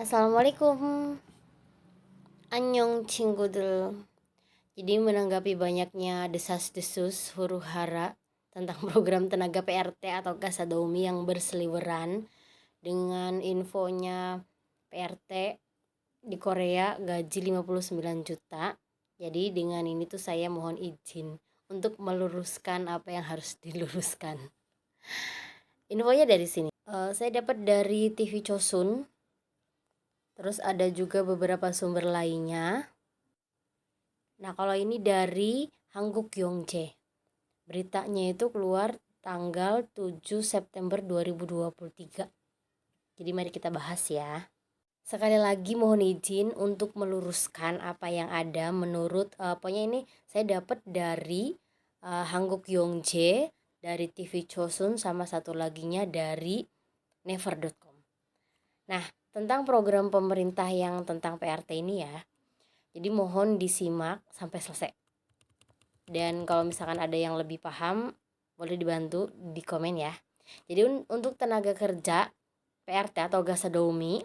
Assalamualaikum, Annyeong 친구들. Jadi menanggapi banyaknya desas-desus huru-hara tentang program tenaga PRT atau Kasadomi yang berseliweran dengan infonya PRT di Korea gaji 59 juta. Jadi dengan ini tuh saya mohon izin untuk meluruskan apa yang harus diluruskan. Infonya dari sini. Saya dapat dari TV Chosun. Terus ada juga beberapa sumber lainnya. Nah, kalau ini dari Hanguk Yongjae. Beritanya itu keluar tanggal 7 September 2023. Jadi mari kita bahas ya. Sekali lagi mohon izin untuk meluruskan apa yang ada menurut pokoknya ini saya dapat dari Hanguk Yongjae, dari TV Chosun, sama satu laginya dari never.com. Nah, tentang program pemerintah yang tentang PRT ini ya. Jadi mohon disimak sampai selesai. Dan kalau misalkan ada yang lebih paham, boleh dibantu di komen ya. Jadi untuk tenaga kerja PRT atau Gasadomi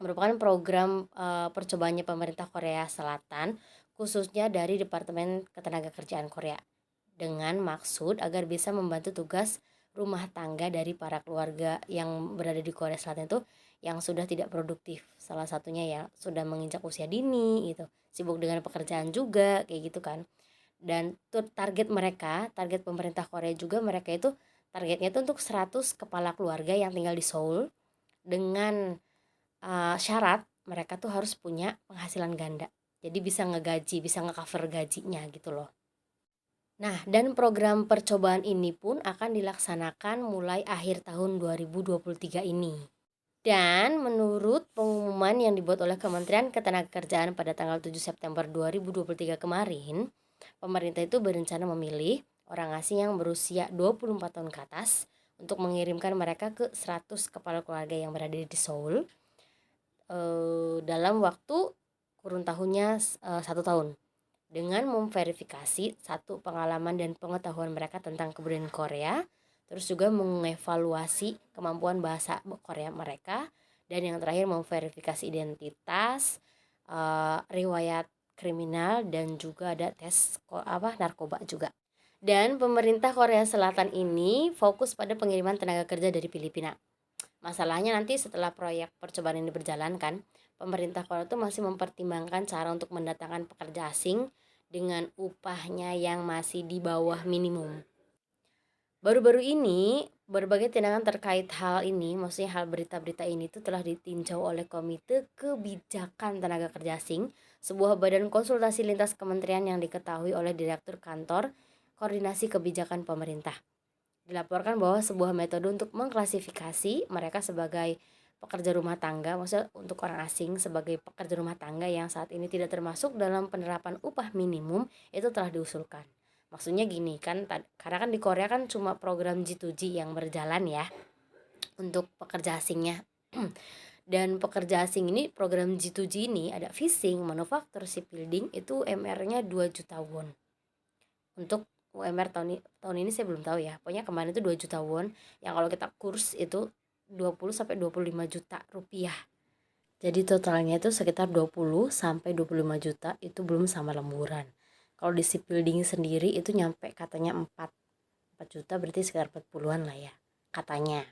merupakan program percobaannya pemerintah Korea Selatan, khususnya dari Departemen Ketenagakerjaan Korea, dengan maksud agar bisa membantu tugas rumah tangga dari para keluarga yang berada di Korea Selatan itu yang sudah tidak produktif. Salah satunya ya sudah menginjak usia dini gitu, sibuk dengan pekerjaan juga kayak gitu kan. Dan target pemerintah Korea juga, mereka itu targetnya itu untuk 100 kepala keluarga yang tinggal di Seoul dengan syarat mereka tuh harus punya penghasilan ganda. Jadi bisa ngegaji, bisa ngecover gajinya gitu loh. Nah, dan program percobaan ini pun akan dilaksanakan mulai akhir tahun 2023 ini. Dan menurut pengumuman yang dibuat oleh Kementerian Ketenagakerjaan pada tanggal 7 September 2023 kemarin, pemerintah itu berencana memilih orang asing yang berusia 24 tahun ke atas untuk mengirimkan mereka ke 100 kepala keluarga yang berada di Seoul dalam waktu kurun tahunnya 1 tahun, dengan memverifikasi satu pengalaman dan pengetahuan mereka tentang kebudayaan Korea, terus juga mengevaluasi kemampuan bahasa Korea mereka, dan yang terakhir memverifikasi identitas, riwayat kriminal, dan juga ada tes narkoba juga. Dan pemerintah Korea Selatan ini fokus pada pengiriman tenaga kerja dari Filipina. Masalahnya nanti setelah proyek percobaan ini berjalan kan, pemerintah Korea itu masih mempertimbangkan cara untuk mendatangkan pekerja asing dengan upahnya yang masih di bawah minimum. Baru-baru ini berbagai tindakan terkait hal ini, maksudnya hal berita-berita ini tuh telah ditinjau oleh Komite Kebijakan Tenaga Kerja Asing, sebuah badan konsultasi lintas kementerian yang diketahui oleh Direktur Kantor Koordinasi Kebijakan Pemerintah. Dilaporkan bahwa sebuah metode untuk mengklasifikasi mereka sebagai pekerja rumah tangga, maksudnya untuk orang asing sebagai pekerja rumah tangga yang saat ini tidak termasuk dalam penerapan upah minimum, itu telah diusulkan. Maksudnya gini kan, karena kan di Korea kan cuma program G2G yang berjalan ya untuk pekerja asingnya. Dan pekerja asing ini, program G2G ini ada fishing, manufaktur, shipbuilding, itu MR-nya 2 juta won. Untuk UMR tahun ini saya belum tahu ya. Pokoknya kemarin itu 2 juta won, yang kalau kita kurs itu 20 sampai 25 juta rupiah. Jadi totalnya itu sekitar 20 sampai 25 juta, itu belum sama lemburan. Kalau di shipbuilding sendiri itu nyampe katanya 4 juta, berarti sekitar 40-an lah ya katanya.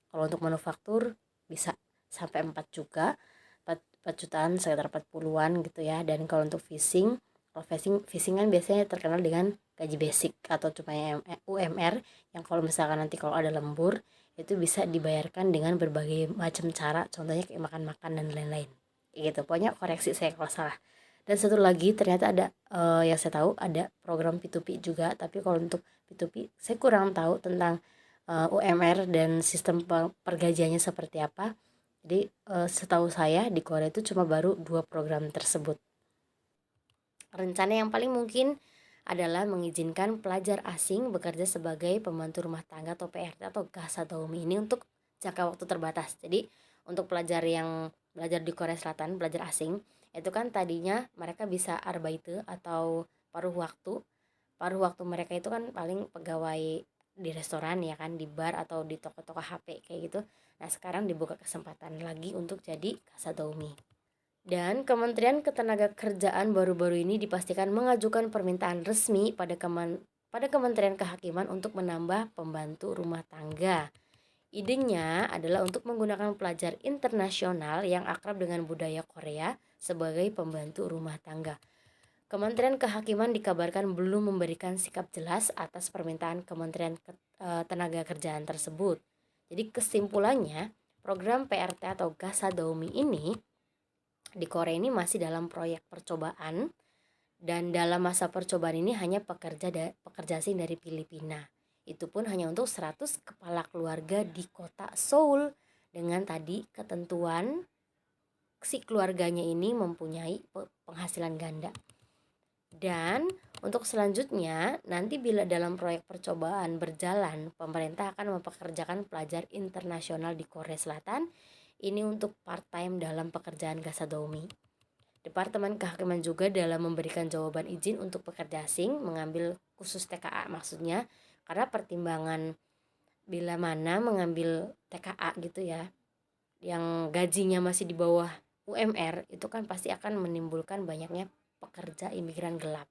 Kalau untuk manufaktur bisa sampai 4 juga, 4 jutaan, sekitar 40-an gitu ya. Dan kalau untuk fishing, kalau fishing kan biasanya terkenal dengan gaji basic atau cuma UMR, yang kalau misalkan nanti kalau ada lembur itu bisa dibayarkan dengan berbagai macam cara, contohnya kayak makan-makan dan lain-lain gitu. Pokoknya koreksi saya kalau salah. Dan satu lagi ternyata ada yang saya tahu ada program P2P juga, tapi kalau untuk P2P saya kurang tahu tentang UMR dan sistem pergajiannya seperti apa. Jadi setahu saya di Korea itu cuma baru 2 program tersebut. Rencana yang paling mungkin adalah mengizinkan pelajar asing bekerja sebagai pembantu rumah tangga atau PRT atau Gasadomi ini untuk jangka waktu terbatas. Jadi untuk pelajar yang belajar di Korea Selatan, pelajar asing, itu kan tadinya mereka bisa arbeite atau paruh waktu. Paruh waktu mereka itu kan paling pegawai di restoran ya kan, di bar atau di toko-toko HP kayak gitu. Nah sekarang dibuka kesempatan lagi untuk jadi Kasadaomi. Dan Kementerian Ketenagakerjaan baru-baru ini dipastikan mengajukan permintaan resmi pada Kementerian Kehakiman untuk menambah pembantu rumah tangga. Idenya adalah untuk menggunakan pelajar internasional yang akrab dengan budaya Korea sebagai pembantu rumah tangga. Kementerian Kehakiman dikabarkan belum memberikan sikap jelas atas permintaan Kementerian Tenaga tersebut. Jadi kesimpulannya, program PRT atau Kasadaomi ini di Korea ini masih dalam proyek percobaan, dan dalam masa percobaan ini hanya pekerja asing dari Filipina. Itu pun hanya untuk 100 kepala keluarga di kota Seoul, dengan tadi ketentuan si keluarganya ini mempunyai penghasilan ganda. Dan untuk selanjutnya, nanti bila dalam proyek percobaan berjalan, pemerintah akan mempekerjakan pelajar internasional di Korea Selatan ini untuk part-time dalam pekerjaan Kasadaomi. Departemen Kehakiman juga dalam memberikan jawaban izin untuk pekerja asing mengambil khusus TKA, maksudnya karena pertimbangan bila mana mengambil TKA gitu ya, yang gajinya masih di bawah UMR, itu kan pasti akan menimbulkan banyaknya pekerja imigran gelap.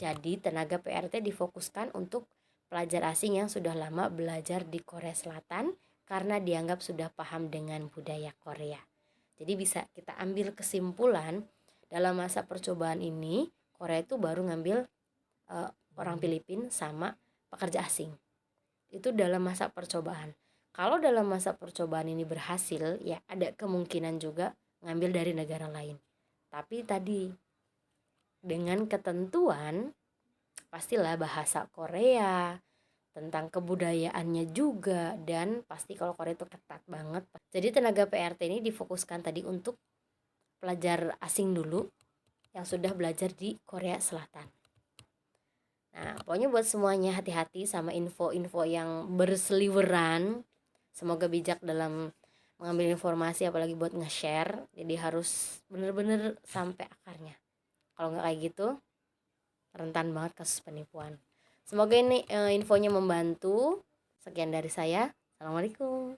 Jadi tenaga PRT difokuskan untuk pelajar asing yang sudah lama belajar di Korea Selatan karena dianggap sudah paham dengan budaya Korea. Jadi bisa kita ambil kesimpulan dalam masa percobaan ini Korea itu baru ngambil orang Filipina sama pekerja asing. Itu dalam masa percobaan. Kalau dalam masa percobaan ini berhasil, ya ada kemungkinan juga ngambil dari negara lain. Tapi tadi dengan ketentuan pastilah bahasa Korea, tentang kebudayaannya juga, dan pasti kalau Korea itu ketat banget. Jadi tenaga PRT ini difokuskan tadi untuk pelajar asing dulu yang sudah belajar di Korea Selatan. Nah, pokoknya buat semuanya hati-hati sama info-info yang berseliweran. Semoga bijak dalam mengambil informasi, apalagi buat nge-share. Jadi harus bener-bener sampai akarnya. Kalau nggak kayak gitu, rentan banget kasus penipuan. Semoga ini infonya membantu. Sekian dari saya. Assalamualaikum.